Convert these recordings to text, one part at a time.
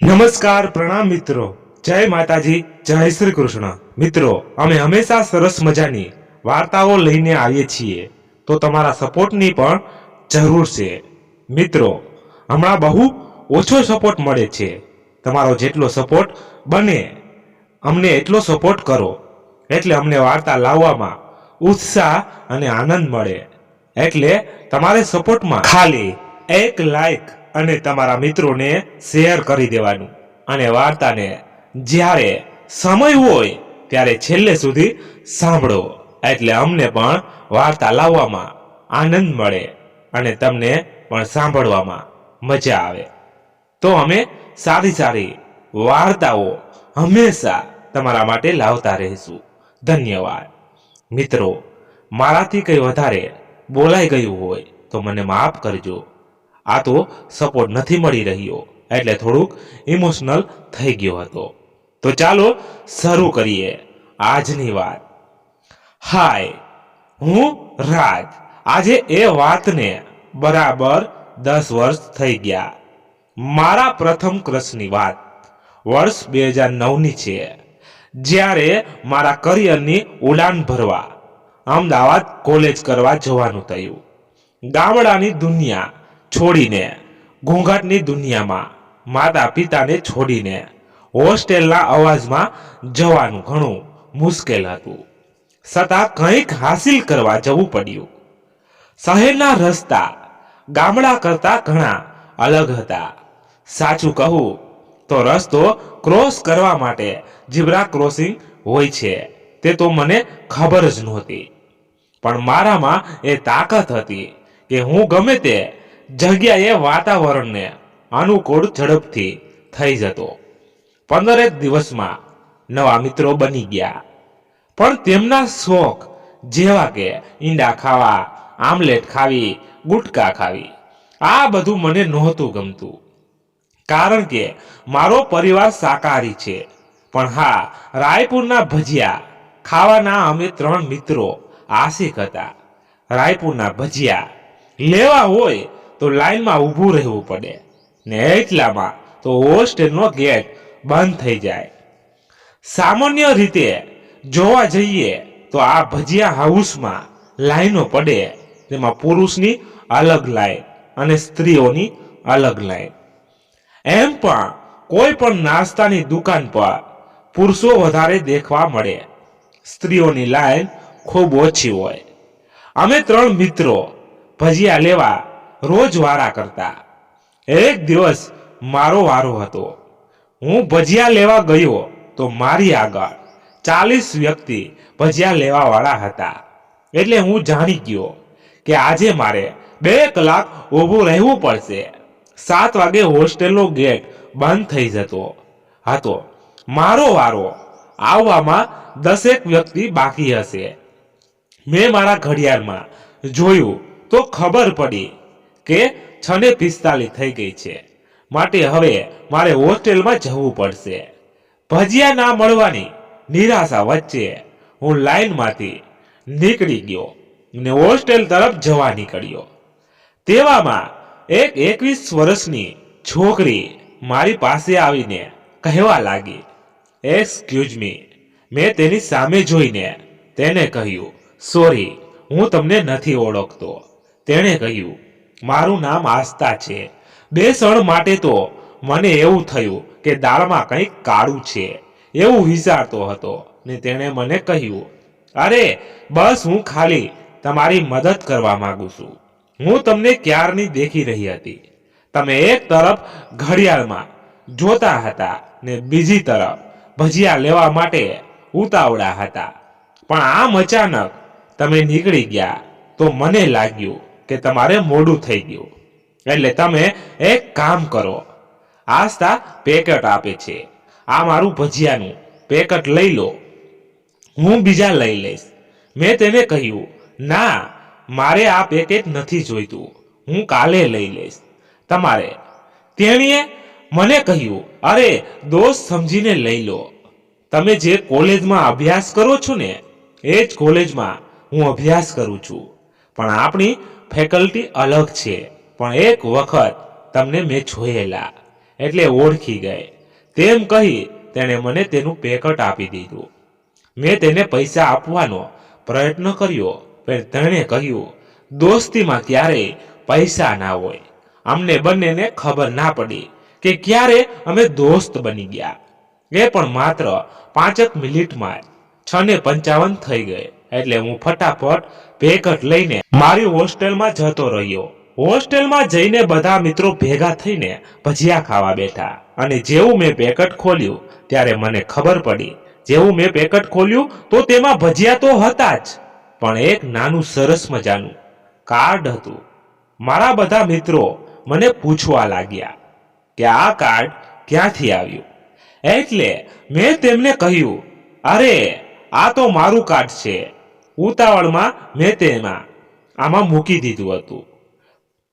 નમસ્કાર પ્રણામ મિત્રો, જય માતાજી, જય શ્રી કૃષ્ણ। મિત્રો, અમે હંમેશા સરસ મજાની વાર્તાઓ લઈને આવીએ છીએ, તો તમારા સપોર્ટની પણ જરૂર છે। મિત્રો, હમણાં બહુ ઓછો સપોર્ટ મળે છે। તમારો જેટલો સપોર્ટ બને અમને એટલો સપોર્ટ કરો, એટલે અમને વાર્તા લાવવામાં ઉત્સાહ અને આનંદ મળે। એટલે તમારે સપોર્ટમાં ખાલી એક લાઈક અને તમારા મિત્રોને શેર કરી દેવાનું, અને વાર્તાને જ્યારે સમય હોય ત્યારે છેલ્લે સુધી સાંભળો, એટલે અમને પણ વાર્તા લાવવામાં આનંદ મળે અને તમને પણ સાંભળવામાં મજા આવે। તો અમે સારી સારી વાર્તાઓ હંમેશા તમારા માટે લાવતા રહીશું। ધન્યવાદ। મિત્રો, મારાથી કંઈ વધારે બોલાઈ ગયું હોય તો મને માફ કરજો। આ તો સપોર્ટ નથી મળી રહ્યો એટલે થોડુંક ઇમોશનલ થઈ ગયો હતો। તો ચાલો શરૂ કરીએ આજની વાત। હાય, હું રાજ। આજે એ વાતને બરાબર 10 વર્ષ થઈ ગયા। મારા પ્રથમ ક્રશની વાત વર્ષ 2009ની છે, જ્યારે મારા કરિયરની ઉડાન ભરવા અમદાવાદ કોલેજ કરવા જવાનું થયું। ગામડાની દુનિયા છોડીને, ઘોંઘાટની દુનિયામાં માતા પિતાને છોડીને હોસ્ટેલના અવાજમાં જવાનું ઘણું મુશ્કેલ હતું, છતાં કંઈક હાસિલ કરવા જવું પડ્યું। શહેરના રસ્તા ગામડા કરતા ઘણા અલગ હતા। સાચું કહું તો રસ્તો ક્રોસ કરવા માટે ઝીબ્રા ક્રોસિંગ હોય છે તે તો મને ખબર જ નહોતી, પણ મારામાં એ તાકાત હતી કે હું ગમે તે જગ્યાએ વાતાવરણને અનુકૂળ ઝડપથી થઈ જતો। 15 દિવસમાં નવા મિત્રો બની ગયા, પણ તેમના શોખ જેવા કે ઈંડા ખાવા, આમલેટ ખાવી, ગુટકા ખાવી, આ બધું મને નહોતું ગમતું, કારણ કે મારો પરિવાર શાકાહારી છે। પણ હા, રાયપુરના ભજીયા ખાવાના અમે 3 મિત્રો આશિક હતા। રાયપુરના ભજીયા લેવા હોય તો લાઈનમાં ઊભું રહેવું પડે, ને એટલામાં તો હોસ્ટેલનો ગેટ બંધ થઈ જાય। સામાન્ય રીતે જોવા જઈએ તો આ ભજીયા હાઉસમાં લાઈનો પડે, તેમાં પુરુષની અલગ લાઈન અને સ્ત્રીઓની અલગ લાઈન। એમ પણ કોઈ પણ નાસ્તાની દુકાન પર પુરુષો વધારે દેખવા મળે, સ્ત્રીઓની લાઈન ખૂબ ઓછી હોય। અમે 3 મિત્રો ભજીયા લેવા રોજ વારા કરતા। એક દિવસ મારો વારો હતો। હું ભજીયા લેવા ગયો તો મારી આગળ 40 વ્યક્તિ ભજીયા લેવા વાળા હતા, એટલે હું જાણી ગયો કે આજે મારે 2 કલાક ઊભું રહેવું પડશે। 7 વાગે હોસ્ટેલનો ગેટ બંધ થઈ જતો હતો। મારો વારો આવવામાં 10 વ્યક્તિ બાકી હશે। મેં મારા ઘડિયાળમાં જોયું તો ખબર પડી કે 6:45 થઈ ગઈ છે, માટે હવે મારે હોસ્ટેલમાં જવું પડશે। ભજીયા ના મળવાની નિરાશા વચ્ચે હું લાઈનમાંથી નીકળી ગયો અને હોસ્ટેલ તરફ જવા નીકળ્યો। તેવામાં એક 21 વર્ષની છોકરી મારી પાસે આવીને કહેવા લાગી, એક્સક્યુઝ મી। મેં તેની સામે જોઈને તેને કહ્યું, સોરી, હું તમને નથી ઓળખતો। તેણે કહ્યું, મારું નામ આસ્થા છે। 2 ક્ષણ માટે તો મને એવું થયું કે દાળમાં કંઈક કાળું છે એવું વિચારતો હતો, ને તેણે મને કહ્યું, અરે બસ, હું ખાલી તમારી મદદ કરવા માંગુ છું। હું તમને ક્યારની દેખી રહી હતી। તમે એક તરફ ઘડિયાળમાં જોતા હતા ને બીજી તરફ ભજીયા લેવા માટે ઉતાવળા હતા, પણ આમ અચાનક તમે નીકળી ગયા તો મને લાગ્યું કે તમારે મોડું થઈ ગયું, એટલે તમે એક કામ કરો, આસ્થા પેકેટ આપે છે, આ મારું ભજીયાનું પેકેટ લઈ લો, હું બીજા લઈ લઈશ। મેં તેને કહ્યું, ના, મારે આ પેકેટ નથી જોઈતું, હું કાલે લઈ લઈશ તમારે। તેણીએ મને કહ્યું, અરે દોસ્ત સમજીને લઈ લો, તમે જે કોલેજમાં અભ્યાસ કરો છો ને એ જ કોલેજમાં હું અભ્યાસ કરું છું, પણ આપણી ફેકલ્ટી અલગ છે। પણ એક વખત તમને મેં જોયેલા, એટલે ઓળખી ગઈ. તેમ કહી તેણે મને તેનું પેકેટ આપી દીધું. મેં તેને પૈસા આપવાનો પ્રયત્ન કર્યો, પણ તેણે કહ્યું, દોસ્તીમાં ક્યારેય પૈસા ના હોય. અમને બંનેને ખબર ના પડી કે ક્યારે અમે દોસ્ત બની ગયા. એ પણ માત્ર 5 મિનિટમાં 6:55 થઈ ગઈ. એટલે હું ફટાફટ પેકેટ લઈને મારી હોસ્ટેલમાં જતો રહ્યો. હોસ્ટેલમાં જઈને બધા મિત્રો ભેગા થઈને ભજીયા ખાવા બેઠા. અને જેવું મેં પેકેટ ખોલ્યું ત્યારે મને ખબર પડી. જેવું મેં પેકેટ ખોલ્યું તો તેમાં ભજીયા તો હતા જ, પણ એક નાનું સરસ મજાનું કાર્ડ હતું. મારા બધા મિત્રો મને પૂછવા લાગ્યા કે આ કાર્ડ ક્યાંથી આવ્યું. એટલે મેં તેમને કહ્યું, અરે આ તો મારું કાર્ડ છે. ઉતાવળમાં મેં આમાં મૂકી દીધું હતું.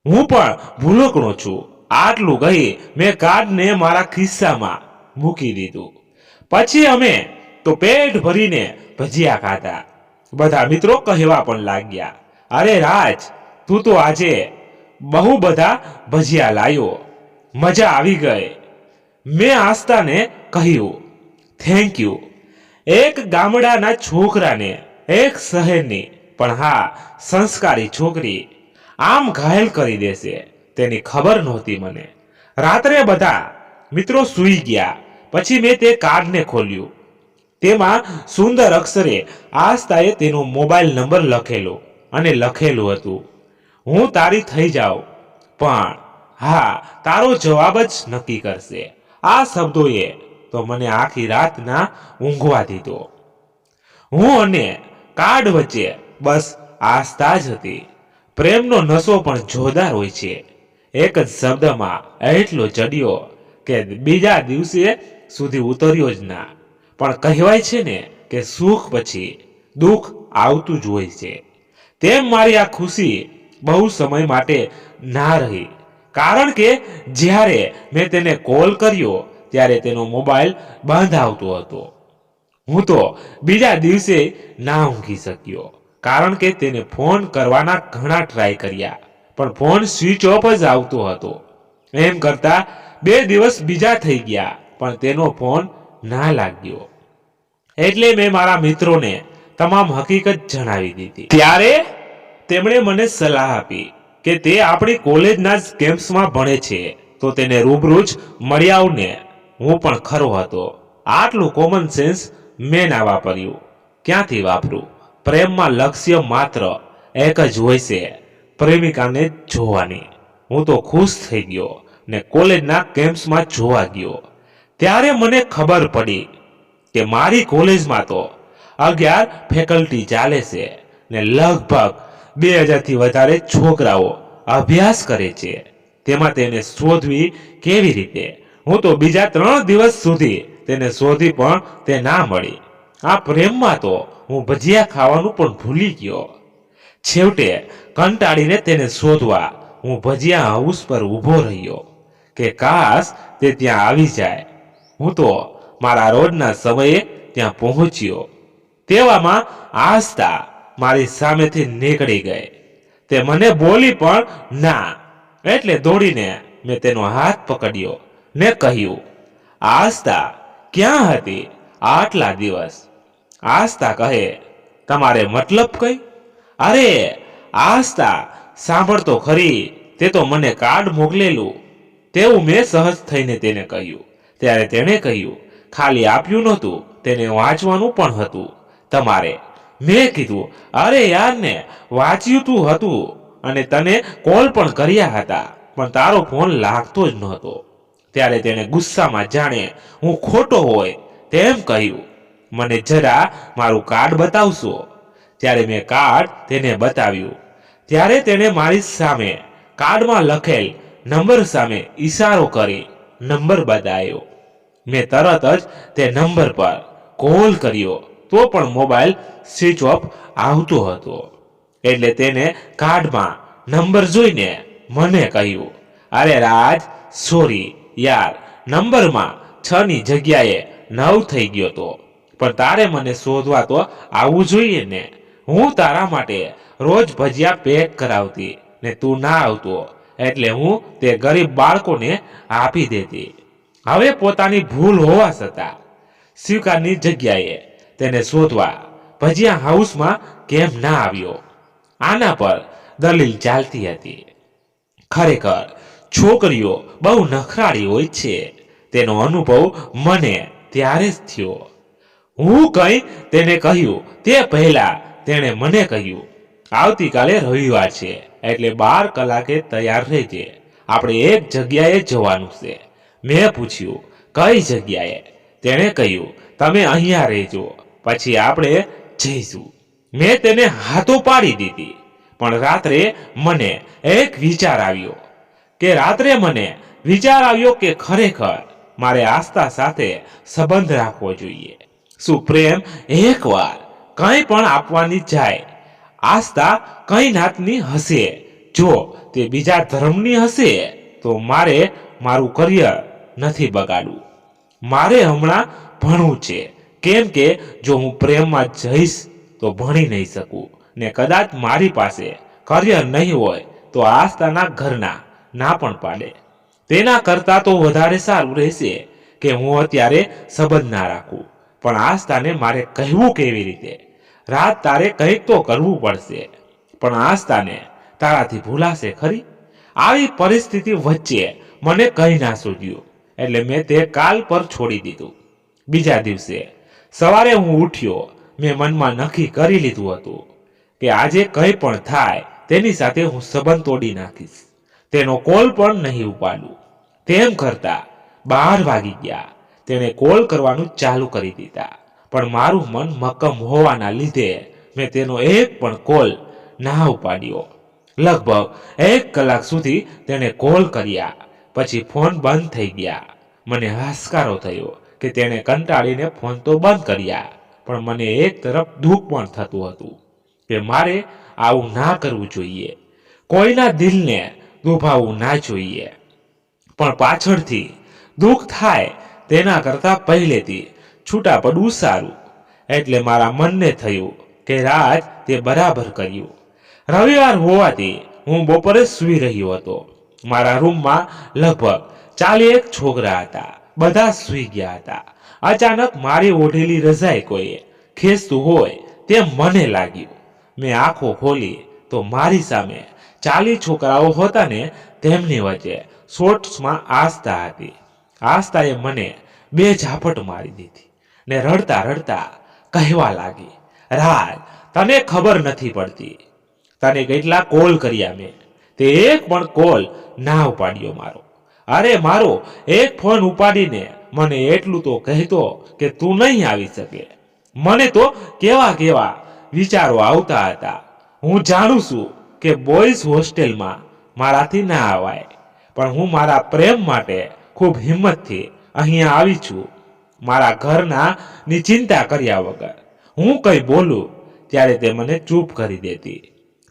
હું પણ ભૂલકણો છું. આટલું કહી મેં કાર્ડને મારા ખિસ્સામાં મૂકી દીધું. પછી અમે તો પેટ ભરીને ભજીયા ખાધા. બધા મિત્રો કહેવા પણ લાગ્યા, અરે રાજ, તું તો આજે બહુ બધા ભજીયા લાયો, મજા આવી ગઈ. મેં આસ્તાને કહ્યું, થેન્ક યુ. એક ગામડાના છોકરાને એક શહેરની પણ હા સંસ્કારી છોકરી આમ ઘાયલ કરી દેશે તેની ખબર નહોતી મને. રાત્રે બધા મિત્રો સૂઈ ગયા પછી મેં તે કાર્ડને ખોલ્યું. તેમાં સુંદર અક્ષરે આસ્તાએ તેનો મોબાઈલ નંબર લખેલો અને લખેલું હતું, હું તારી થઈ જાઉં પણ હા તારો જવાબ જ નક્કી કરશે. આ શબ્દોએ તો મને આખી રાત ના ઊંઘવા દીધો. હું અને કાર્ડ વચ્ચે બસ આસ્થા જ હતી. પ્રેમનો નશો પણ જોરદાર હોય છે. એક જ શબ્દમાં એટલો ચડ્યો કે બીજા દિવસે સુધી ઉતર્યો જ ના. પણ કહેવાય છે ને કે સુખ પછી દુઃખ આવતું જ હોય છે. તેમ મારી આ ખુશી બહુ સમય માટે ના રહી, કારણ કે જ્યારે મેં તેને કોલ કર્યો ત્યારે તેનો મોબાઈલ બંધ આવતો હતો. હું તો બીજા દિવસે ના ઊંઘી શક્યો, કારણ કે તેને ફોન કરવાના ઘણા ટ્રાય કર્યા પણ ફોન સ્વિચ ઓફ જ આવતો હતો. એમ કરતા 2 દિવસ બીજા થઈ ગયા પણ તેનો ફોન ના લાગ્યો. એટલે મેં મારા મિત્રોને તમામ હકીકત જણાવી દીધી. ત્યારે તેમણે મને સલાહ આપી કે તે આપણી કોલેજના જ કેમ્પસમાં ભણે છે તો તેને રૂબરૂ જ મળી આવને. હું પણ ખરો હતો. આટલું કોમન સેન્સ મેં ના વાપર્યું. ક્યાંથી વાપરું? પ્રેમમાં લક્ષ્ય માત્ર એક જ હોય છે, પ્રેમિકાને જોવાની. હું તો ખુશ થઈ ગયો ને કોલેજના કેમ્પસમાં જોવા ગયો. ત્યારે મને ખબર પડી કે મારી કોલેજમાં તો 11 ફેકલ્ટી ચાલે છે ને લગભગ 2000 થી વધારે છોકરાઓ અભ્યાસ કરે છે. તેમાં તેને શોધવી કેવી રીતે? હું તો બીજા 3 દિવસ સુધી તેને શોધી પણ તે ના મળી. આ પ્રેમમાં તો હું ભજીયા ખાવાનું પણ ભૂલી ગયો. છેવટે કંટાળીને તેને શોધવા હું ભજીયા હાઉસ પર ઊભો રહ્યો કે કાશ તે ત્યાં આવી જાય. હું તો મારા રોજના સમયે ત્યાં પહોંચ્યો. તેવામાં આસ્થા મારી સામેથી નીકળી ગઈ. તે મને બોલી પણ ના. એટલે દોડીને મેં તેનો હાથ પકડ્યો ને કહ્યું, આસ્થા ક્યાં હતી આટલા દિવસ? આસ્થા કહે, તમારે મતલબ કઈ? અરે આસ્થા સાંભળ તો ખરી, તે તો મને કાર્ડ મોકલેલું. તેવું મેં સહજ થઈને તેને કહ્યું. ત્યારે તેણે કહ્યું, ખાલી આપ્યું નહોતું, તેને વાંચવાનું પણ હતું તમારે. મેં કીધું, અરે યાર ને વાંચ્યું તું હતું અને તને કોલ પણ કર્યા હતા પણ તારો ફોન લાગતો જ નહોતો. ત્યારે તેણે ગુસ્સામાં જાણે હું ખોટો હોય તેમ કહ્યું, મને જરા મારું કાર્ડ બતાવશો? ત્યારે મેં કાર્ડ તેને બતાવ્યું. ત્યારે તેણે મારી સામે કાર્ડમાં લખેલ નંબર સામે ઈશારો કરી નંબર બતાવ્યો. મેં તરત જ તે નંબર પર કોલ કર્યો તો પણ મોબાઈલ સ્વિચ ઓફ આવતો હતો. એટલે તેને કાર્ડમાં નંબર જોઈને મને કહ્યું, અરે રાજ સોરી યાર, નંબરમાં 6 ની જગ્યાએ 9 થઈ ગયો તો. પણ તારે મને શોધવા તો આવવું જોઈએ ને. હું તારા માટે રોજ ભજીયા પેક કરાવતી ને તું ના આવતો. એટલે હું તે ગરીબ બાળકોને આપી દેતી. હવે પોતાની ભૂલ હોવા છતાં સ્વીકારની જગ્યાએ તેને શોધવા ભજીયા હાઉસમાં કેમ ના આવ્યો? આના પર દલીલ ચાલતી હતી. ખરેખર છોકરીઓ બહુ નખરાળી હોય છે, તેનો અનુભવ મને ત્યારે જ થયો. હું કંઈ તેને કહ્યું તે પહેલા તેણે મને કહ્યું, આવતીકાલે રવિવાર છે, એટલે 12 કલાકે તૈયાર રહેજે, આપણે એક જગ્યાએ જવાનું છે. મેં પૂછ્યું, કઈ જગ્યાએ? તેણે કહ્યું, તમે અહીંયા રહેજો, પછી આપણે જઈશું. મેં તેને હાથો પાડી દીધી. પણ રાત્રે મને એક વિચાર આવ્યો કે ખરેખર મારે આસ્થા સાથે સંબંધ રાખવો જોઈએ. શું પ્રેમ એકવાર કંઈ પણ આપવાની જાય? આસ્થા કઈ નાતની હશે? જો તે બીજા ધર્મની હશે તો મારે મારું કરિયર નથી બગાડવું. મારે હમણાં ભણવું છે, કેમ કે જો હું પ્રેમમાં જઈશ તો ભણી નહીં શકું, ને કદાચ મારી પાસે કરિયર નહીં હોય તો આસ્થાના ઘરના ના પણ પાડે. તેના કરતાં તો વધારે સારું રહેશે કે હું અત્યારે સંબંધ ના રાખું. પણ આસ્થાને મારે કહેવું કેવી રીતે? રાત તારે કંઈક તો કરવું પડશે. પણ આસ્થાને તારાથી ભૂલાશે ખરી? આવી પરિસ્થિતિ વચ્ચે મને કંઈ ના સૂઝ્યું, એટલે મેં તે કાલ પર છોડી દીધું. બીજા દિવસે સવારે હું ઉઠ્યો. મેં મનમાં નક્કી કરી લીધું હતું કે આજે કંઈ પણ થાય તેની સાથે હું સંબંધ તોડી નાખીશ. તેનો કોલ પણ નહીં ઉપાડું. તેમ કરતા 12 વાગી ગયા. તેણે કોલ કરવાનું ચાલુ કરી દીધા, પણ મારું મન મક્કમ હોવાના લીધે મેં તેનો એક પણ કોલ ના ઉપાડ્યો. લગભગ 1 કલાક સુધી તેણે કોલ કર્યા, પછી ફોન બંધ થઈ ગયા. મને હાશકારો થયો કે તેણે કંટાળીને ફોન તો બંધ કર્યા, પણ મને એક તરફ દુઃખ પણ થતું હતું કે મારે આવું ના કરવું જોઈએ, કોઈના દિલને દુભાવવું ના જોઈએ. પણ પાછળથી દુઃખ થાય તેના કરતાં પહેલેથી છૂટા પડવું સારું. એટલે મારા મનને થયું કે રાજ તે બરાબર કર્યું. રવિવાર હોવાથી હું બપોરે સૂઈ રહ્યો હતો. મારા રૂમમાં લગભગ 41 છોકરા હતા. બધા સૂઈ ગયા હતા. અચાનક મારી ઓઢેલી રજાઈ કોઈ ખેંચતું હોય તેમ મને લાગ્યું. મેં આંખો ખોલી તો મારી સામે 40 છોકરાઓ હતા ને તેમની વચ્ચે શોર્ટ્સમાં આસ્થા હતી. આસ્થાએ મને 2 ઝાપટ મારી દીધી ને રડતા રડતા કહેવા લાગી, રાજ, તને ખબર નથી પડતી. તને કેટલા કોલ કર્યા મેં, તે એક પણ કોલ ના ઉપાડ્યો મારો. અરે મારો એક ફોન ઉપાડીને મને એટલું તો કહેતો કે તું નહીં આવી શકે. મને તો કેવા કેવા વિચારો આવતા હતા. હું જાણું છું કે બોયઝ હોસ્ટેલમાં મારાથી ના આવાય, પણ હું મારા પ્રેમ માટે ખૂબ હિંમતથી અહીંયા આવી છું. મારા ઘરના ની ચિંતા કર્યા વગર હું કંઈ બોલું ત્યારે તે મને ચૂપ કરી દેતી.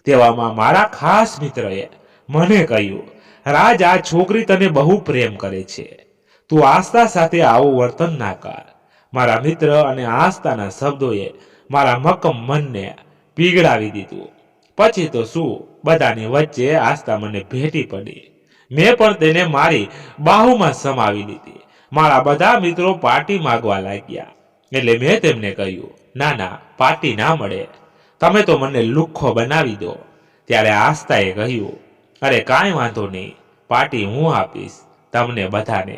તેવામાં મારા ખાસ મિત્રએ મને કહ્યું, રાજ, આ છોકરી તને બહુ પ્રેમ કરે છે, તું આસ્થા સાથે આવું વર્તન ના કર. મારા મિત્ર અને આસ્થાના શબ્દોએ મારા મક્કમ મનને પીગળાવી દીધું. પછી તો શું, બધાની વચ્ચે આસ્થા મને ભેટી પડી. મેં પણ તેને મારી બાહુમાં સમાવી લીધી. મારા બધા મિત્રો પાર્ટી માંગવા લાગ્યા, એટલે મેં તેમને કહ્યું, ના ના, પાર્ટી ના મળે, તમે તો મને લુખ્ખો બનાવી દો. ત્યારે આસ્થાએ કહ્યું, અરે કાંઈ વાંધો નહીં, પાર્ટી હું આપીશ તમને બધાને,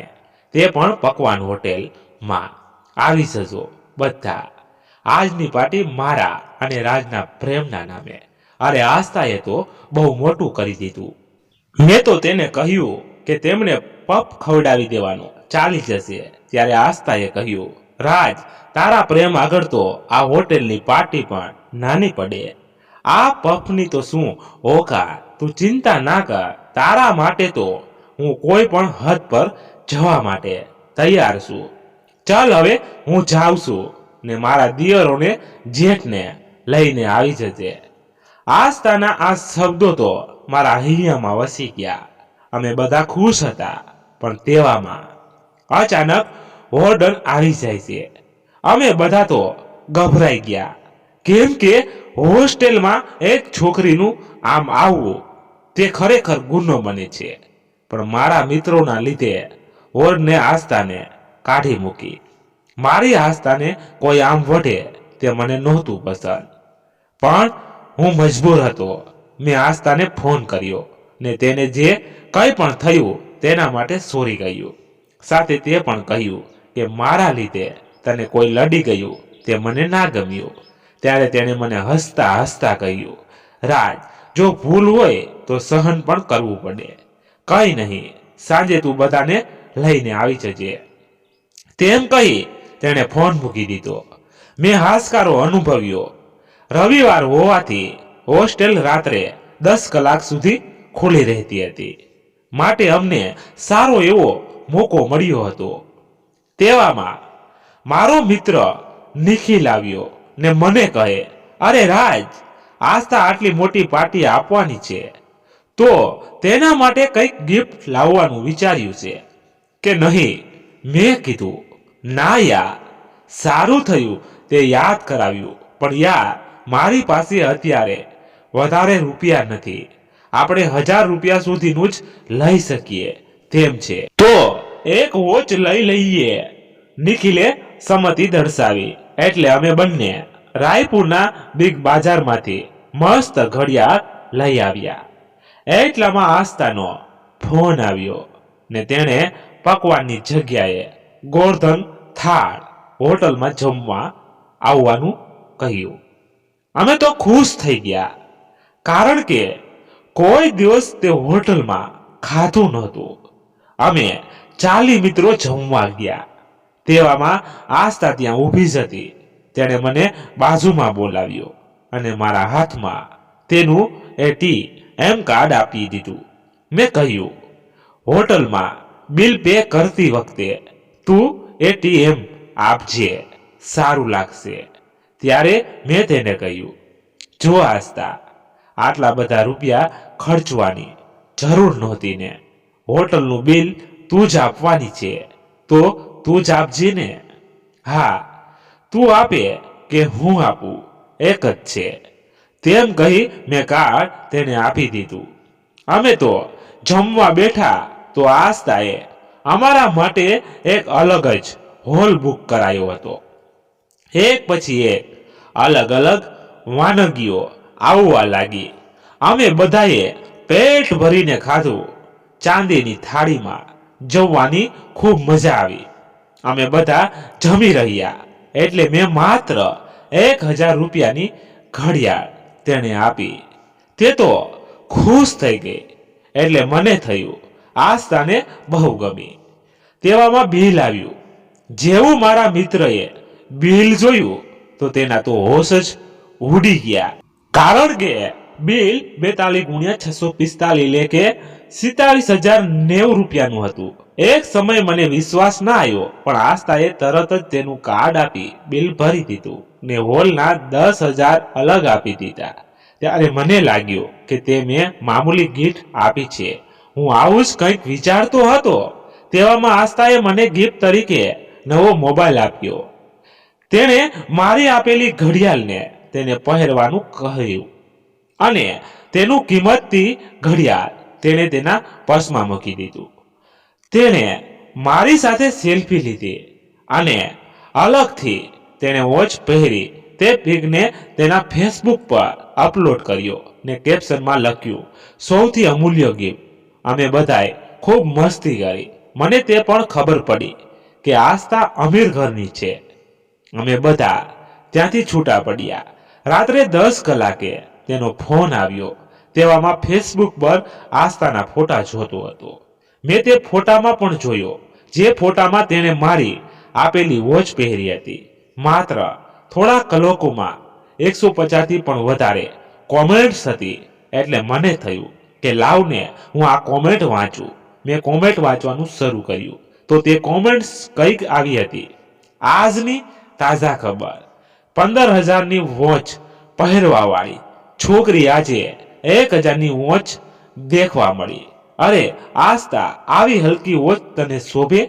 તે પણ પકવાન હોટેલમાં. આવી જજો બધા. આજની પાર્ટી મારા અને રાજના પ્રેમના નામે. અરે આસ્થાએ તો બહુ મોટું કરી દીધું. મેં તો તેને કહ્યું કે તેમને પફ ખવડાવી દેવાનું ચાલી જશે. ત્યારે આસ્થાએ કહ્યું, રાજ, તારા પ્રેમ આગળ તો આ હોટેલની પાર્ટી પણ નાની પડે. આ પફની તો શું ઓકાત, તું ચિંતા ના કર. તારા માટે તો હું કોઈ પણ હદ પર જવા માટે તૈયાર છું. ચાલ હવે હું જાઉં છું, ને મારા દિયરોને જેઠને લઈને આવી જજે. આસ્થાના આ શબ્દો તો મારા હૈયામાં વસી ગયા. અમે બધા ખુશ હતા, પણ તેવામાં અચાનક વોર્ડન આવી જાય છે. અમે બધા તો ગભરાઈ ગયા, કેમ કે હોસ્ટેલમાં એક છોકરીનું આમ આવવું તે ખરેખર ગુનો બને છે, પણ મારા મિત્રોના લીધે હોરને આસ્થાને કાઢી મૂકી. મારી આસ્થાને કોઈ આમ વઢે તે મને નહોતું પસંદ, પણ હું મજબૂર હતો. મેં આસ્થાને ફોન કર્યો ને તેને જે કંઈ પણ થયું તેના માટે સોરી કહ્યું. સાથે તે પણ કહ્યું કે મારા લીધે તને કોઈ લડી ગયું તે મને ના ગમ્યું. ત્યારે તેણે મને હસતા હસતા કહ્યું, રાજ, જો ભૂલ હોય તો સહન પણ કરવું પડે. કંઈ નહીં, સાંજે તું બધાને લઈને આવી જજે. તેમ કહી તેણે ફોન મૂકી દીધો. મેં હાશકારો અનુભવ્યો. રવિવાર હોવાથી હોસ્ટેલ રાત્રે 10 કલાક સુધી ખુલ્લી રહેતી હતી, માટે અમને સારો એવો મોકો મળ્યો હતો. તેવામાં મારો મિત્ર નિખિલ આવ્યો ને મને કહે, અરે રાજ, આસ્થા આટલી મોટી પાર્ટી આપવાની છે તો તેના માટે કંઈક ગિફ્ટ લાવવાનું વિચાર્યું છે કે નહીં? મેં કીધું, ના યાર, સારું થયું તે યાદ કરાવ્યું, પણ યાર મારી પાસે અત્યારે વધારે રૂપિયા નથી. આપણે 1000 રૂપિયા સુધીનું જ લઈ શકીએ તેમ છે. તો એક વોચ લઈ લઈએ. નિખિલે સંમતિ દર્શાવી એટલે અમે બંને રાયપુરના બિગ બાજારમાંથી મસ્ત ઘડિયાળ લઈ આવ્યા. એટલામાં આસ્થાનો ફોન આવ્યો ને તેણે પકવાનની જગ્યાએ ગોર્ધન થાળ હોટલમાં જમવા આવવાનું કહ્યું. અમે તો ખુશ થઈ ગયા, કારણ કે કોઈ દિવસ તે હોટલમાં ખાધું નહોતું. અમે 40 મિત્રો જમવા ગયા. તેવામાં આસ્થા ત્યાં ઊભી જ હતી. તેણે મને બાજુમાં બોલાવ્યો અને મારા હાથમાં તેનું ATM કાર્ડ આપી દીધું. મેં કહ્યું, હોટલમાં બિલ પે કરતી વખતે તું ATM આપજે, સારું લાગશે. ત્યારે મેં તેને કહ્યું, જો આસ્થા, આટલા બધા રૂપિયા ખર્ચવાની જરૂર નહોતી ને. હોટલનું બિલ તું જ આપવાની છે તો તું જ આપજે ને. હા, તું આપે કે હું આપું, એક જ છે. તેમ કહી મેં કાર્ડ તેને આપી દીધું. અમે તો જમવા બેઠા તો આસ્થાએ અમારા માટે એક અલગ જ હોલ બુક કરાયો હતો. એક પછી એક અલગ અલગ વાનગીઓ આવવા લાગી. અમે બધાએ પેટ ભરીને ખાધું. ચાંદીની થાળીમાં જમવાની ખૂબ મજા આવી. અમે બધા જમી રહ્યા એટલે મેં માત્ર 1000 રૂપિયાની ઘડિયાળ તેને આપી. તે તો ખુશ થઈ ગઈ એટલે મને થયું આસ્થાને બહુ ગમી. તેવામાં બિલ આવ્યું. જેવું મારા મિત્રએ બિલ જોયું તો તેના તો હોશ જ ઉડી ગયા, કારણ કે બિલ 42 × 645 એટલે કે 47,090 રૂપિયાનું હતું. એક સમય મને વિશ્વાસ ના આવ્યો, પણ આસ્થાએ તરત જ તેનું કાર્ડ આપી બિલ ભરી દીધું ને હોલના 10,000 અલગ આપી દીધા. ત્યારે મને લાગ્યું કે તે મેં મામૂલી ગિફ્ટ આપી છે. હું આવું જ કંઈક વિચારતો હતો. તેવામાં આસ્થાએ મને ગિફ્ટ તરીકે નવો મોબાઈલ આપ્યો. તેણે મારી આપેલી ઘડિયાળને તેને પહેરવાનું કહ્યું અને તેનું કિંમતી ઘડિયાળ તેણે તેના પર્સમાં મૂકી દીધું. તેણે મારી સાથે સેલ્ફી લીધી અને અલગથી તેણે વોચ પહેરી તે પિકને તેના ફેસબુક પર અપલોડ કર્યો ને કેપ્શનમાં લખ્યું, સૌથી અમૂલ્ય ગિફ્ટ. અમે બધાએ ખૂબ મસ્તી કરી. મને તે પણ ખબર પડી કે આસ્થા અમીર ઘરની છે. અમે બધા ત્યાંથી છૂટા પડ્યા. રાત્રે 10 કલાકે તેનો ફોન આવ્યો. તેવામાં ફેસબુક પર આસ્થાના ફોટા જોતો હતો. મેં તે ફોટામાં પણ જોયો, જે ફોટામાં તેણે મારી આપેલી વોચ પહેરી હતી. માત્ર થોડા કલાકોમાં 150 થી પણ વધારે કોમેન્ટ્સ હતી. એટલે મને થયું કે લાવને હું આ કોમેન્ટ વાંચું. મેં કોમેન્ટ વાંચવાનું શરૂ કર્યું તો તે કોમેન્ટ્સ કંઈક આવી હતી. આજની તાજા ખબર, 15,000ની વોચ પહેરવાવાળી છોકરી આજે 1,000ની વોચ દેખવા મળી. અરે આસ્થા, આવી હલકી વોચ તને શોભે?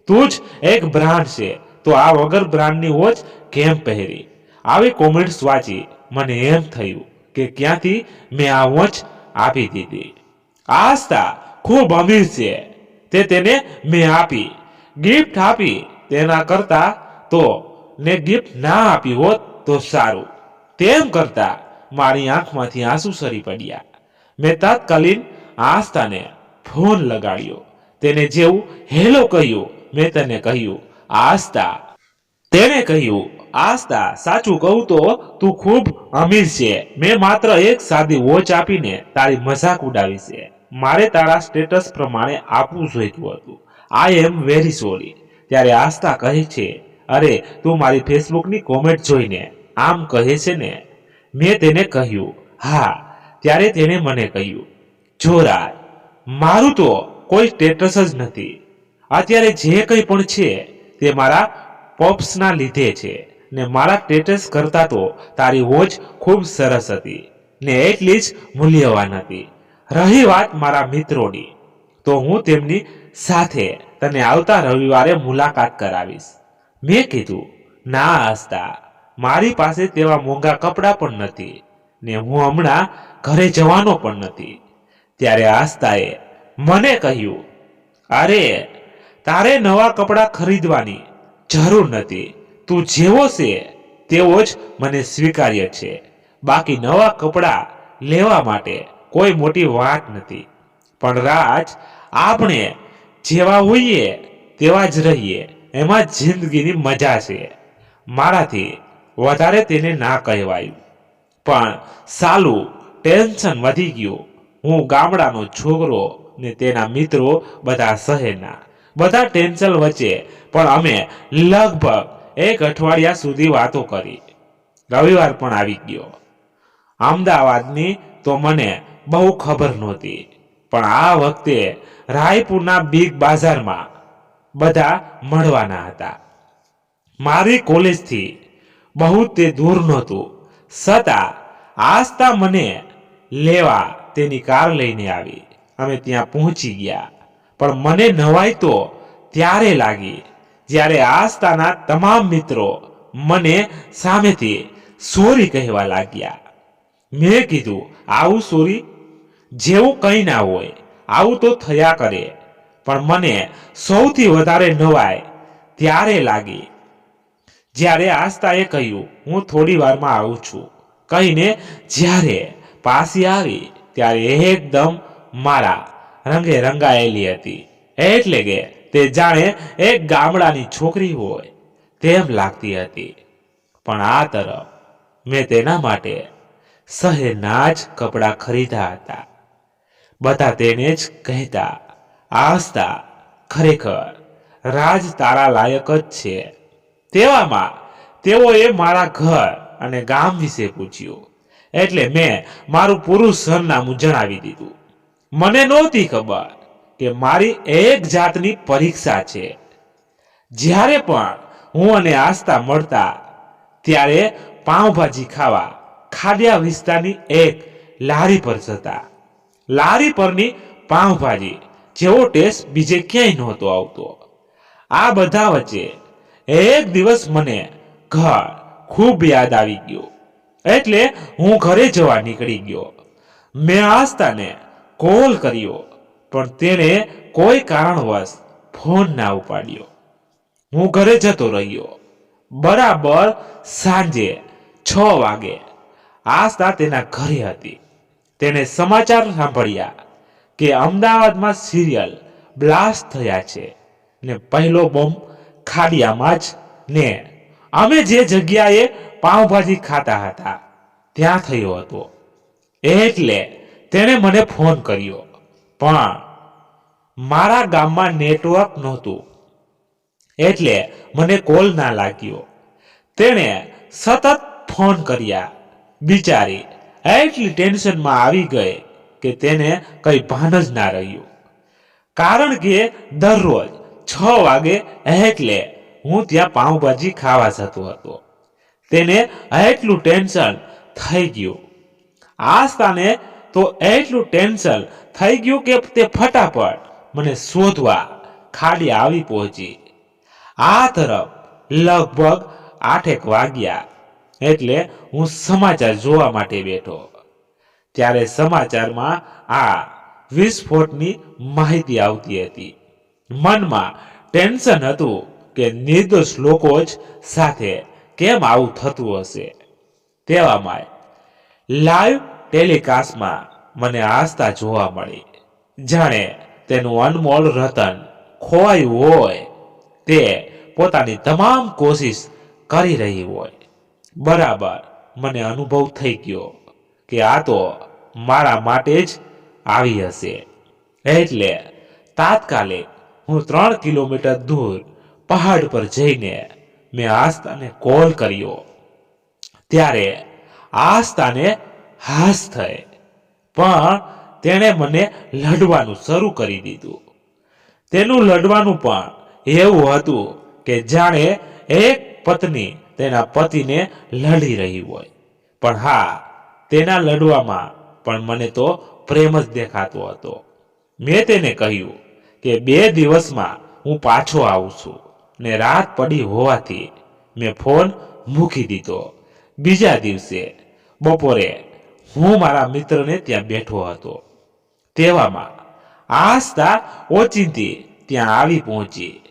તું જ એક બ્રાન્ડ છે તો આ વગર બ્રાન્ડની વોચ કેમ પહેરી? આવી કોમેન્ટ્સ વાંચી મને એમ થયું કે ક્યાંથી મેં આ વોચ આપી દીધી. આસ્થા ખૂબ અમીર છે, તે તેને મેં આપી, ગિફ્ટ આપી. તેના કરતા તો ને ગિફ્ટ ના આપી હોત તો સારું. તેમ કરતા મારી આંખમાંથી આંસુ સરી પડ્યા. મેં તાત્કાલિક આસ્થાને ફોન લગાડ્યો. તેને જેવું હેલો કહ્યું, મેં તને કહ્યું આસ્થા. તેણે કહ્યું, આસ્થા, સાચું કહું તો તું ખૂબ અમીર છે. મેં માત્ર એક સાદી વોચ આપીને તારી મજાક ઉડાવી છે. મારે તારા સ્ટેટસ પ્રમાણે આપવું જોઈતું હતું. આઈ એમ વેરી સોરી. ત્યારે આસ્થા કહે છે, અરે તું મારી ફેસબુકની કોમેન્ટ જોઈને આમ કહે છે ને? મેં તેને કહ્યું હા. ત્યારે તેણે મને કહ્યું, જો રાજ, મારું તો કોઈ સ્ટેટસ જ નથી. અત્યારે જે કંઈ પણ છે તે મારા પોપ્સના લીધે છે ને મારા સ્ટેટસ કરતા તો તારી વોચ ખૂબ સરસ હતી ને એટલી જ મૂલ્યવાન હતી. રહી વાત મારા મિત્રોની, તો હું તેમની સાથે તને આવતા રવિવારે મુલાકાત કરાવીશ. મેં કીધું ના આસ્થા, મારી પાસે તેવા મોંઘા કપડાં પણ નથી ને હું હમણાં ઘરે જવાનો પણ નથી. ત્યારે આસ્થાએ મને કહ્યું, અરે તારે નવા કપડાં ખરીદવાની જરૂર નથી. તું જેવો છે તેવો જ મને સ્વીકાર્ય છે. બાકી નવા કપડાં લેવા માટે કોઈ મોટી વાત નથી. પણ રાજ, આપણે જેવા હોઈએ તેવા જ રહીએ, એમાં જિંદગીની મજા છે. મારાથી વધારે તેને ના કહેવાયું. પણ સાલું ટેન્શન વધી ગયું. હું ગામડાનો છોકરો ને તેના મિત્રો બધા શહેરના. બધા ટેન્શન વચ્ચે પણ અમે લગભગ એક અઠવાડિયા સુધી વાતો કરી. રવિવાર પણ આવી ગયો. અમદાવાદની તો મને બહુ ખબર નહોતી, પણ આ વખતે રાયપુરના બિગ બાજારમાં બધા મળવાના હતા. મારી કોલેજથી બહુ તે દૂર નહોતું, છતાં આસ્થા મને લેવા તેની કાર લઈને આવી. અમે ત્યાં પહોંચી ગયા. પણ મને નવાઈ તો ત્યારે લાગી જ્યારે આસ્થાના તમામ મિત્રો મને સામેથી સોરી કહેવા લાગ્યા. મેં કીધું, આવું સોરી જેવું કંઈ ના હોય, આવું તો થયા કરે. પણ મને સૌથી વધારે નવાઈ ત્યારે લાગી જ્યારે આસ્થાએ કહ્યું, હું થોડી વારમાં આવું છું કહીને જ્યારે પાછી આવી ત્યારે એકદમ મારા રંગે રંગાયેલી હતી. એટલે કે તે જાણે એક ગામડાની છોકરી હોય તેમ લાગતી હતી. પણ આ તરફ મેં તેના માટે શહેરના જ કપડાં ખરીદ્યા હતા. બધા તેને જ કહેતા, આસ્થા, ખરેખર રાજ તારા લાયક જ છે. તેવામાં તેઓએ મારા ઘર અને ગામ વિશે પૂછ્યું. એટલે મેં મારું પૂરું સરનામું જણાવી દીધું. મને નહોતી ખબર કે મારી એક જાતની પરીક્ષા છે. જ્યારે પણ હું અને આસ્થા મળતા ત્યારે પાઉંભાજી ખાવા ખાડિયા વિસ્તારની એક લારી પર જતા. લારી પરની પાઉંભાજી જેવો ટેસ્ટ બીજે ક્યાંય નહોતો આવતો. આ બધા વચ્ચે એક દિવસ મને ઘર ખૂબ યાદ આવી ગયું. એટલે હું ઘરે જવા નીકળી ગયો. મેં આસ્થાને કોલ કર્યો, પણ તેણે કોઈ કારણવશ ફોન ના ઉપાડ્યો. હું ઘરે જતો રહ્યો. બરાબર સાંજે 6 વાગે આસ્થા તેના ઘરે હતી. તેને સમાચાર સાંભળ્યા કે અમદાવાદમાં સિરિયલ બ્લાસ્ટ થયા છે ને પહેલો બોમ્બ ખાડિયામાં જ ને અમે જે જગ્યાએ પાઉંભાજી ખાતા હતા ત્યાં થયો હતો. એટલે તેણે મને ફોન કર્યો, પણ મારા ગામમાં નેટવર્ક નહોતું એટલે મને કોલ ના લાગ્યો. તેણે સતત ફોન કર્યા. બિચારી એટલી ટેન્શનમાં આવી ગઈ કે તેને કઈ ભાન જ ના રહ્યું. કારણ કે દરરોજ 6 વાગે એટલે હું ત્યાં પાઉંભાજી ખાવા જતો હતો. તેને એટલું ટેન્શન થઈ ગયું. આસ્થાને તો એટલું ટેન્શન થઈ ગયું કે તે ફટાફટ મને શોધવા ખાડિયા આવી પહોંચી. આ તરફ લગભગ 8 વાગ્યા એટલે હું સમાચાર જોવા માટે બેઠો. ત્યારે સમાચારમાં આ વિસ્ફોટની માહિતી આવતી હતી. મનમાં ટેન્શન હતું કે નિર્દોષ લોકો જ સાથે કેમ આવું થતું હશે. તેવામાં લાઈવ ટેલિકાસ્ટમાં મને આસ્થા જોવા મળી, જાણે તેનું અનમોલ રતન ખોવાયું હોય. તે પોતાની તમામ કોશિશ કરી રહી હોય. બરાબર મને અનુભવ થઈ ગયો કે આ તો મારા માટે જ આવી હશે. એટલે તાત્કાલિક હું 3 કિલોમીટર દૂર પહાડ પર જઈને મેં આસ્થાને કોલ કર્યો. ત્યારે આસ્થાને હાશ થઈ, પણ તેણે મને લડવાનું શરૂ કરી દીધું. તેનું લડવાનું પણ એવું હતું કે જાણે એક પત્ની તેના પતિને લડી રહી હોય. પણ હા, તેના લડવામાં પણ મને તો પ્રેમ જ દેખાતો હતો. મેં તેને કહ્યું કે 2 દિવસમાં હું પાછો આવું છું, ને રાત પડી હોવાથી મેં ફોન મૂકી દીધો. બીજા દિવસે બપોરે હું મારા મિત્રને ત્યાં બેઠો હતો. તેવામાં આસ્થા ઓચિંતી ત્યાં આવી પહોંચી.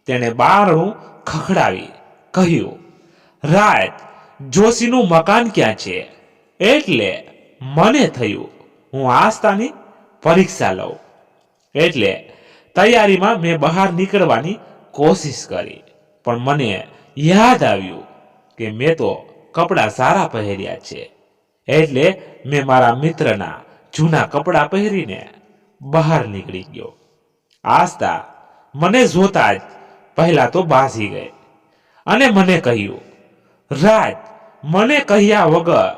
તેણે બારણું ખખડાવી કહ્યું, રાજ, જોશીનું મકાન ક્યાં છે? એટલે મને થયું હું આસ્થાની પરીક્ષા લઉં. એટલે તૈયારીમાં મેં બહાર નીકળવાની કોશિશ કરી, પણ મને યાદ આવ્યું કે મેં તો કપડાં સારા પહેર્યા છે. એટલે મેં મારા મિત્રના જૂના કપડાં પહેરીને બહાર નીકળી ગયો. આસ્થા મને જોતા જ પહેલા તો બાઝી ગઈ અને મને કહ્યું, રાજ, મને કહ્યા વગર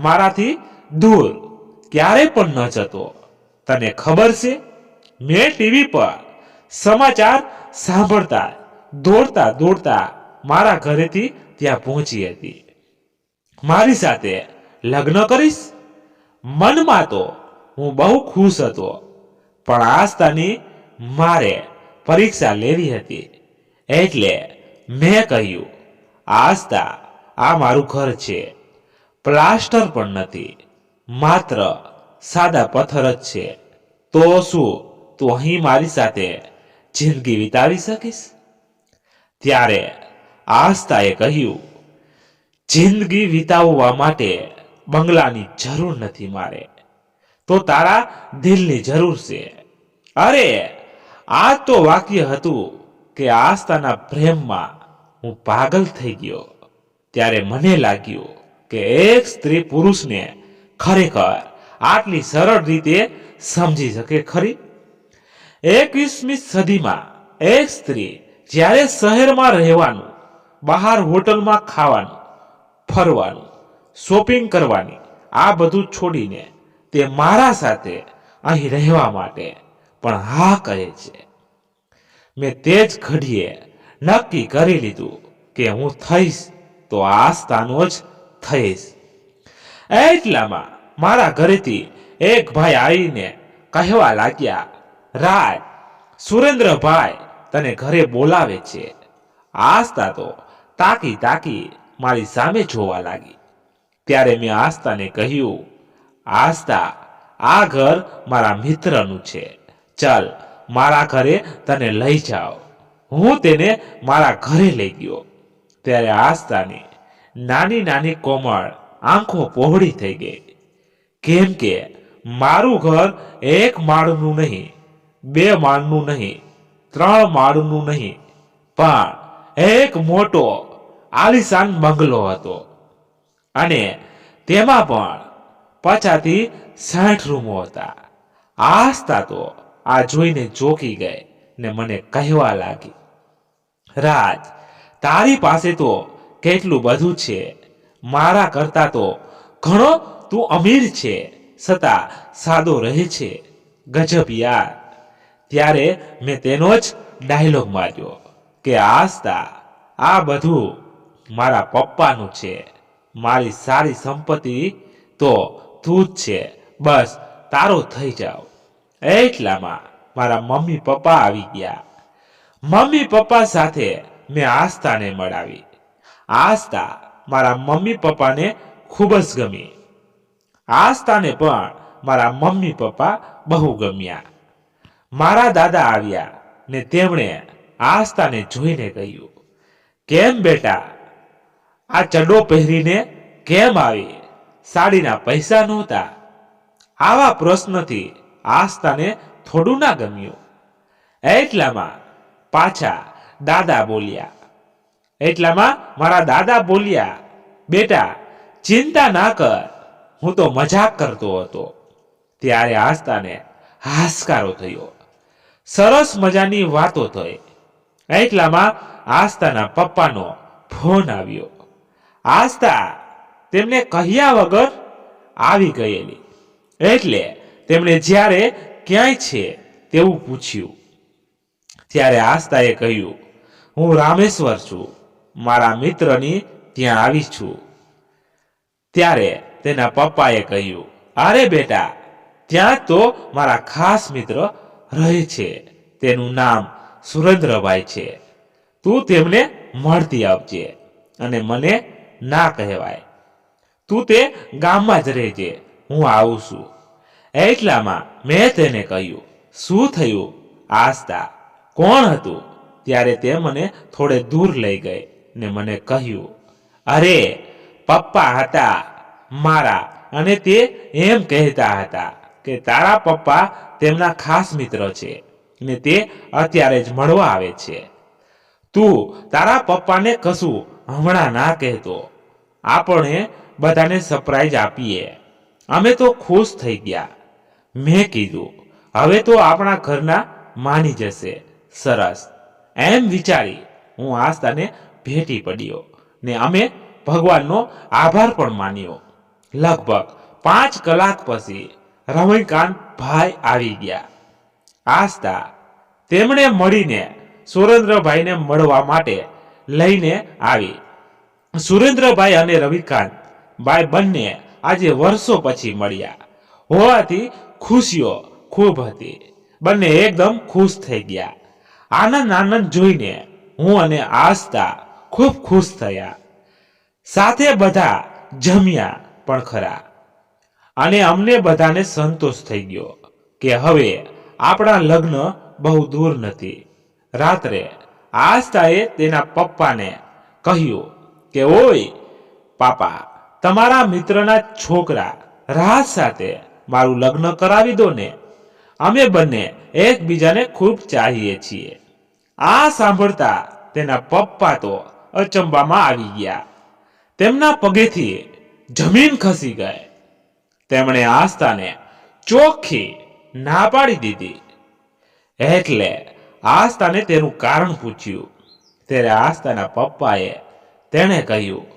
મારાથી દૂર ક્યારે પણ ન જતો. તને ખબર છે, મેં ટીવી પર સમાચાર સાંભળતા દોડતા દોડતા મારા ઘરેથી ત્યાં પહોંચી હતી. મારી સાથે લગ્ન કરીશ? મનમાં તો હું બહુ ખુશ હતો, પણ આસ્થાની મારે પરીક્ષા લેવી હતી. એટલે મેં કહ્યું, આસ્થા, આ મારું ઘર છે. પ્લાસ્ટર પણ નથી, માત્ર સાદા પથ્થર જ છે. તો શું તું અહીં મારી સાથે જિંદગી વિતાવી શકીશ? ત્યારે આસ્થાએ કહ્યું, જિંદગી વિતાવવા માટે બંગલાની જરૂર નથી મારે, તો તારા દિલની જરૂર છે. અરે, આ તો વાક્ય હતું કે આસ્થાના પ્રેમમાં હું પાગલ થઈ ગયો. ત્યારે મને લાગ્યું કે એક સ્ત્રી પુરુષને ખરેખર આટલી સરળ રીતે સમજી શકે ખરી? 21મી સદીમાં એક સ્ત્રી જ્યારે શહેરમાં રહેવાનું, બહાર હોટલમાં ખાવાનું, ફરવાનું, શોપિંગ કરવાની આ બધું છોડીને તે મારા સાથે અહીં રહેવા માટે પણ હા કહે છે. મેં તે જ ઘડીએ નક્કી કરી લીધું કે હું થઈશ તો આસ્થાનો જ થઈશ. એટલામાં મારા ઘરેથી એક ભાઈ આવીને કહેવા લાગ્યા, રાજ, સુરેન્દ્રભાઈ તને ઘરે બોલાવે છે. આસ્થા તો તાકી તાકી મારી સામે જોવા લાગી. ત્યારે મેં આસ્થાને કહ્યું, આસ્થા, આ ઘર મારા મિત્રનું છે. ચાલ મારા ઘરે તને લઈ જાઓ. હું તેને મારા ઘરે લઈ ગયો. ત્યારે આસ્થાની નાની નાની કોમળ આંખો પહોળી થઈ ગઈ, કેમ કે મારું ઘર 1 માળનું નહીં, 2 માળનું નહીં, 3 માળનું નહીં, પણ એક મોટો આલીશાન બંગલો હતો. અને તેમાં પણ 50 થી 60 રૂમો હતા. આસ્થા તો આ જોઈને ચોંકી ગઈ ને મને કહેવા લાગી, રાજ, તારી પાસે તો કેટલું બધું છે. મારા કરતા તો ઘણો તું અમીર છે, છતાં સાદો રહે છે. ગજબ યાર. ત્યારે મેં તેનો જ ડાયલોગ માર્યો કે આસ્થા, આ બધું મારા પપ્પાનું છે. મારી સારી સંપત્તિ તો તું જ છે. બસ તારો થઈ જાવ. એટલામાં મારા મમ્મી પપ્પા આવી ગયા. મમ્મી પપ્પા સાથે મેં આસ્થાને મળાવી. આસ્થા મારા મમ્મી પપ્પાને ખૂબ જ ગમી. આસ્થાને પણ મારા મમ્મી પપ્પા બહુ ગમ્યા. મારા દાદા આવ્યા ને તેમણે આસ્થાને જોઈને કહ્યું, કેમ બેટા, આ ચડ્ડો પહેરીને કેમ આવી? સાડીના પૈસા નહોતા? આવા પ્રશ્નથી આસ્થાને થોડું ના ગમ્યું. એટલામાં પાછા દાદા બોલ્યા. મારા દાદા બોલ્યા, બેટા ચિંતા ના કર, હું તો મજાક કરતો હતો. ત્યારે આસ્થાને હાશકારો થયો. સરસ મજાની વાતો થઈ. એટલામાં આસ્થાના પપ્પાનો ફોન આવ્યો. આસ્થા તેમને કહ્યા વગર આવી ગયેલી. એટલે તેમણે જ્યારે ક્યાંય છે તેવું પૂછ્યું. ત્યારે આસ્થાએ કહ્યું, હું રામેશ્વર છું, મારા મિત્રની ત્યાં આવી છું. ત્યારે તેના પપ્પાએ કહ્યું, અરે બેટા, ત્યાં તો મારા ખાસ મિત્ર રહે છે, તેનું નામ સુરેન્દ્રભાઈ છે. તું તેમને મળતી આવજે અને મને ના કહેવાય. તું તે ગામમાં જ રહેજે, હું આવું છું. એટલામાં મેં તેને કહ્યું, શું થયું આસ્થા, કોણ હતું? ત્યારે તે મને થોડે દૂર લઈ ગઈ ને મને કહ્યું, અરે પપ્પા હતા મારા, અને તે એમ કહેતા હતા કે તારા પપ્પા તેમના ખાસ મિત્ર છે ને તે અત્યારે જ મળવા આવે છે. તું તારા પપ્પાને કશું હમણાં ના કહેતો, આપણે બધાને સરપ્રાઈઝ આપીએ. અમે તો ખુશ થઈ ગયા. મેં કીધું, હવે તો આપણા ઘરના માની જશે. સરસ. એમ વિચારી હું આસ્થાને ભેટી પડ્યો ને અમે ભગવાનનો આભાર પણ માન્યો. લગભગ 5 કલાક પછી રમણીકાંત ભાઈ આવી ગયા. આસ્થા તેમણે મળીને સુરેન્દ્રભાઈને મળવા માટે લઈને આવી. સુરેન્દ્રભાઈ અને રવિકાંત ભાઈ બંને આજે વર્ષો પછી મળ્યા હોવાથી ખુશીઓ ખૂબ હતી. બંને એકદમ ખુશ થઈ ગયા. આનંદ જોઈને હું અને આસ્થા ખૂબ ખુશ થયા. સાથે બધા જમ્યા પણ ખરા અને અમને બધાને સંતોષ થઈ ગયો કે હવે આપણા લગ્ન બહુ દૂર નથી. રાત્રે આસ્થાએ તેના પપ્પાને કહ્યું કે ઓય પાપા, તમારા મિત્રના છોકરા રાજ સાથે મારું લગ્ન કરાવી દો ને. અમે બંને એકબીજાને ખૂબ ચાહીએ છીએ. આ સાંભળતા તેના પપ્પા તો અચંબામાં આવી ગયા. તેમના પગેથી જમીન ખસી ગઈ. તેમણે આસ્થાને ચોખ્ખી ના પાડી દીધી. એટલે આસ્થાને તેનું કારણ પૂછ્યું. ત્યારે આસ્થાના પપ્પાએ તેણે કહ્યું,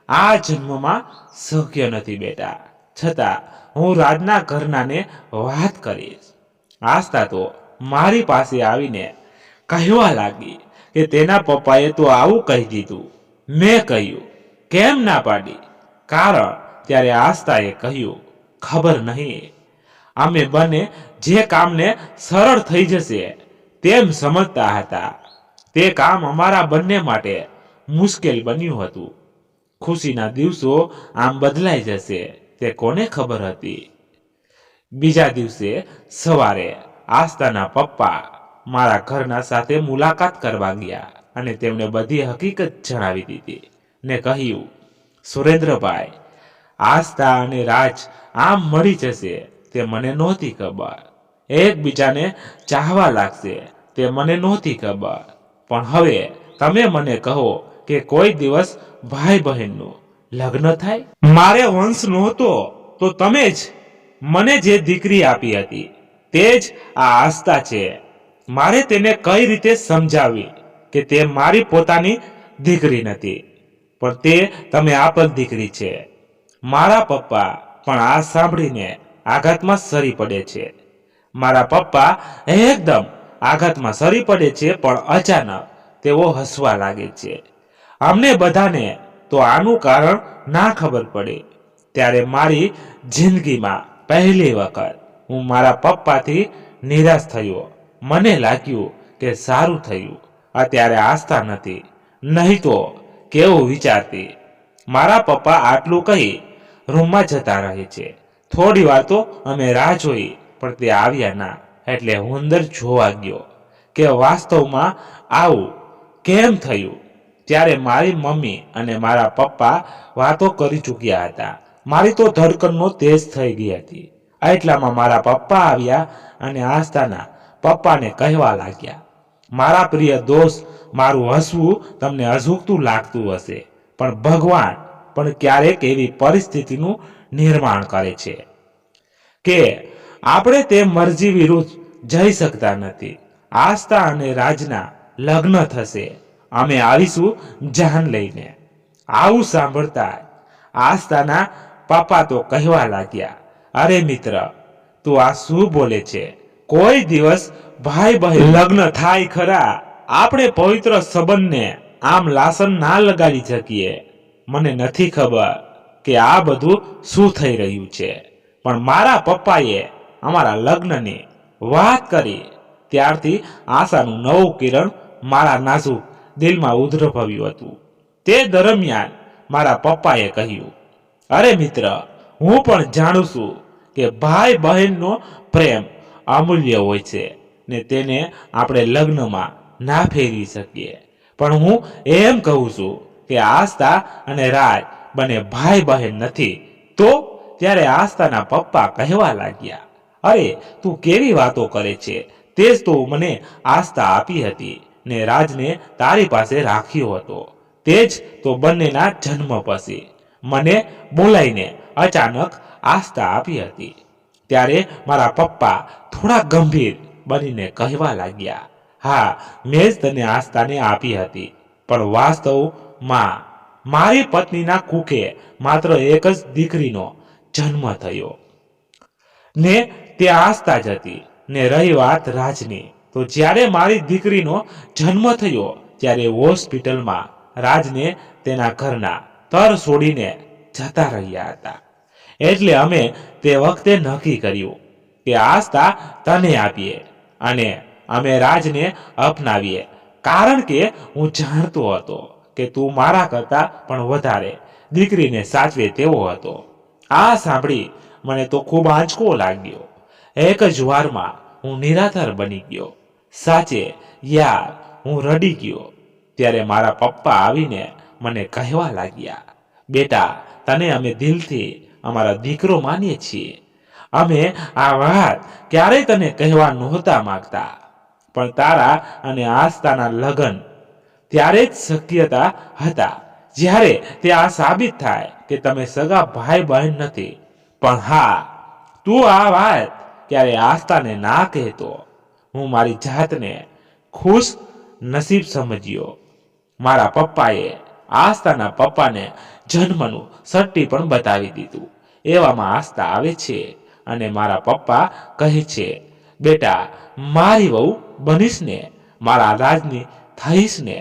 આ જન્મમાં શક્ય નથી બેટા, છતાં હું રાજના ઘરનાને વાત કરીશ. આસ્થા તો મારી પાસે આવીને કહેવા લાગી કે તેના પપ્પાએ તો આવું કહી દીધું. મેં કહ્યું, કેમ ના પાડી? કારણ ત્યારે આસ્થાએ કહ્યું, ખબર નહીં, અમે બંને જે કામને સરળ થઈ જશે તેમ સમજતા હતા, તે કામ અમારા બંને માટે મુશ્કેલ બન્યું હતું. ખુશીના દિવસો આમ બદલાઈ જશે તે કોને ખબર હતી. બીજા દિવસે સવારે આસ્થાના પપ્પા મારા ઘરના સાથે મુલાકાત કરવા ગયા અને તેમણે બધી હકીકત જણાવી દીધી ને કહ્યું, સુરેન્દ્રભાઈ, આસ્થા અને રાજ આમ મળી જશે તે મને નહોતી ખબર. એકબીજાને ચાહવા લાગશે તે મને નહોતી ખબર. પણ હવે તમે મને કહો કે કોઈ દિવસ ભાઈ બહેનનું લગ્ન થાય? મારે વંશ નહોતો તો તમે જ મને જે દીકરી આપી હતી તે જ આ આસ્થા છે. મારે તેને કઈ રીતે સમજાવી કે તે મારી પોતાની દીકરી નથી, પણ તે તમે આપેલ દીકરી છે. મારા પપ્પા પણ આ સાંભળીને આઘાતમાં સરી પડે છે. મારા પપ્પા એકદમ આઘાતમાં સરી પડે છે, પણ અચાનક તેઓ હસવા લાગે છે. અમને બધાને તો આનું કારણ ના ખબર પડે. ત્યારે મારી જિંદગીમાં પહેલી વખત હું મારા પપ્પાથી નિરાશ થયો. મને લાગ્યું કે સારું થયું અત્યારે આસ્થા નથી, નહીં તો કેવું વિચારતી. મારા પપ્પા આટલું કહી રૂમમાં જતા રહે છે. થોડી વાર તો અમે રાહ જોઈ, પણ તે આવ્યા ના. એટલે હું અંદર જોવા ગયો કે વાસ્તવમાં આવું કેમ થયું. ત્યારે મારી મમ્મી અને મારા પપ્પા વાતો કરી ચૂક્યા હતા. મારી તો ધડકનો તેજ થઈ ગઈ હતી. એટલામાં મારા પપ્પા આવ્યા અને આસ્થાના પપ્પાને કહેવા લાગ્યા, મારા પ્રિય દોસ્ત, મારું હસવું તમને અજુગતું લાગતું હશે, પણ ભગવાન પણ ક્યારેક એવી પરિસ્થિતિનું નિર્માણ કરે છે કે આપણે તે મરજી વિરુદ્ધ જઈ શકતા નથી. આસ્થા અને રાજના લગ્ન થશે. અમે આવીશું જાન લઈને. આવું સાંભળતા આસ્થાના પપ્પા તો કહેવા લાગ્યા, અરે મિત્ર, તું આ શું બોલે છે? કોઈ દિવસ ભાઈ બહેન લગ્ન થાય ખરા? આપણે પવિત્ર સંબંધને આમ લાસન ના લગાડી શકીએ. મને નથી ખબર કે આ બધું શું થઈ રહ્યું છે, પણ મારા પપ્પાએ અમારા લગ્નની વાત કરી ત્યારથી આશાનું નવું કિરણ મારા નાજુક દિલમાં ઉદ્ભવ્યું હતું. તે દરમિયાન મારા પપ્પાએ કહ્યું, અરે મિત્ર, હું પણ જાણું છું કે ભાઈ બહેનનો પ્રેમ અમૂલ્ય હોય છે ને તેને આપણે લગ્નમાં ના ફેરવી શકીએ, પણ હું એમ કહું છું કે આસ્થા અને રાજ બંને ભાઈ બહેન નથી. તો ત્યારે આસ્થાના પપ્પા કહેવા લાગ્યા, અરે તું કેવી વાતો કરે છે? તે જ તો મને આસ્થા આપી હતી ને રાજને તારી પાસે રાખ્યો હતો. તે જ તો બંનેના જન્મ પછી મને બોલાઈને અચાનક આસ્થા આપી હતી. ત્યારે મારા પપ્પા થોડા ગંભીર બનીને કહેવા લાગ્યા, હા, મેં જ તને આસ્થાને આપી હતી, પણ વાસ્તવમાં મારી પત્નીના કુખે માત્ર એક જ દીકરીનો જન્મ થયો ને તે આસ્થા જ હતી. ને રહી વાત રાજની, તો જ્યારે મારી દીકરીનો જન્મ થયો ત્યારે હોસ્પિટલમાં રાજને તેના ઘરના તર છોડીને જતા રહ્યા હતા. એટલે અમે તે વખતે નક્કી કર્યું કે આસ્થા તને આપીએ અને અમે રાજને અપનાવીએ, કારણ કે હું જાણતો હતો કે તું મારા કરતા પણ વધારે દીકરીને સાચવે તેવો હતો. આ સાંભળી મને તો ખૂબ આંચકો લાગ્યો. એક જ વારમાં હું નિરાધાર બની ગયો. સાચે યાર, હું રડી ગયો. ત્યારે મારા પપ્પા આવીને મને કહેવા લાગ્યા, બેટા, તને અમે દિલથી અમારા દીકરો માનીએ છીએ. અમે આ વાત ક્યારેય તને કહેવા નહોતા માંગતા, પણ તારા અને આસ્થાના લગ્ન ત્યારે જ શક્યતા હતા જ્યારે તે આ સાબિત થાય કે તમે સગા ભાઈ બહેન નથી. પણ હા, તું આ વાત ક્યારે આસ્થાને ના કહેતો. હું મારી જાતને ખુશ નસીબ સમજ્યો. મારા પપ્પાએ આસ્થાના પપ્પાને જન્મનું સટ્ટી પણ બતાવી દીધું. એવામાં આસ્થા આવે છે અને મારા પપ્પા કહે છે, બેટા, મારી વહુ બનીશ ને, મારા રાજની થઈશ ને.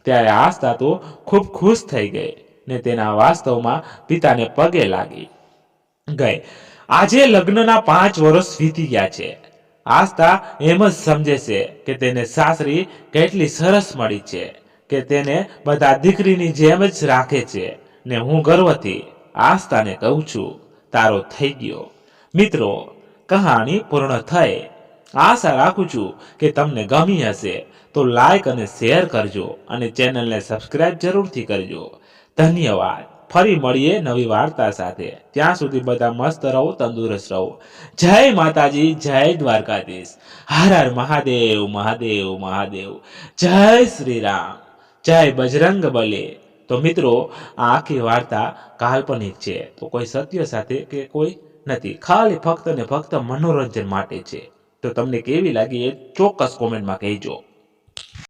ત્યારે આસ્થા તો ખૂબ ખુશ થઈ ગઈ ને તેના વાસ્તવમાં પિતાને પગે લાગી ગઈ. આજે લગ્નના 5 વર્ષ વીતી ગયા છે. આસ્થા એમ જ સમજે છે કે તેને સાસરી કેટલી સરસ મળી છે કે તેને બધા દીકરીની જેમ જ રાખે છે. ને હું ગર્વથી આસ્થાને કહું છું, તારો થઈ ગયો. મિત્રો, કહાણી પૂર્ણ થઈ. આશા રાખું છું કે તમને ગમી હશે. તો લાઈક અને શેર કરજો અને ચેનલને સબસ્ક્રાઇબ જરૂરથી કરજો. ધન્યવાદ. ફરી મળીએ નવી વાર્તા સાથે. ત્યાં સુધી બધા મસ્ત રહો, તંદુરસ્ત રહો. જય માતાજી, જય દ્વારકાધીશ. હર હર મહાદેવ, મહાદેવ, મહાદેવ. જય શ્રી રામ, જય બજરંગ બલી. તો મિત્રો, આ આખી વાર્તા કાલ્પનિક છે, તો કોઈ સત્ય સાથે કે કોઈ નથી, ખાલી ફક્ત ને ફક્ત મનોરંજન માટે છે. તો તમને કેવી લાગી એ ચોક્કસ કોમેન્ટમાં કહેજો.